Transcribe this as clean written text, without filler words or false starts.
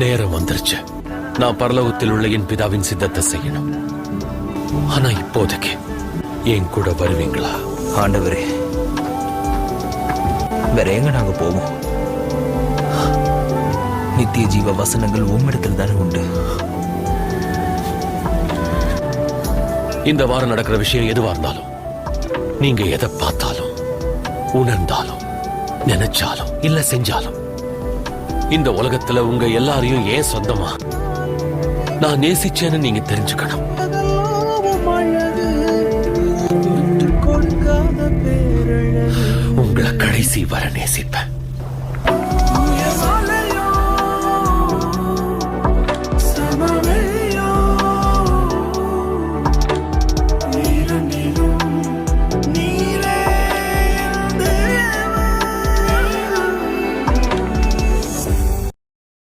நேரம் வந்துருச்சு. நான் பரலோகத்தில் உள்ள என் பிதாவின் சித்தத்தை செய்யணும். ஆனா இப்போதைக்கு என் கூட வருவீங்களா? ஆண்டவரே, வேற எங்க நாங்க போவோம்? நித்திய ஜீவ வசனங்கள் உம்மிடத்தில் தானே உண்டு. இந்த வாரம் நடக்கிற விஷயம் எதுவா இருந்தாலும், நீங்க எதை பார்த்தாலும், உணர்ந்தாலும், நினைச்சாலும் இல்ல செஞ்சாலும், இந்த உலகத்துல உங்க எல்லாரையும் ஏன் சொந்தமா நான் நேசிச்சேன்னு நீங்க தெரிஞ்சுக்கணும். உங்களை கடைசி வர நேசிப்பேன்.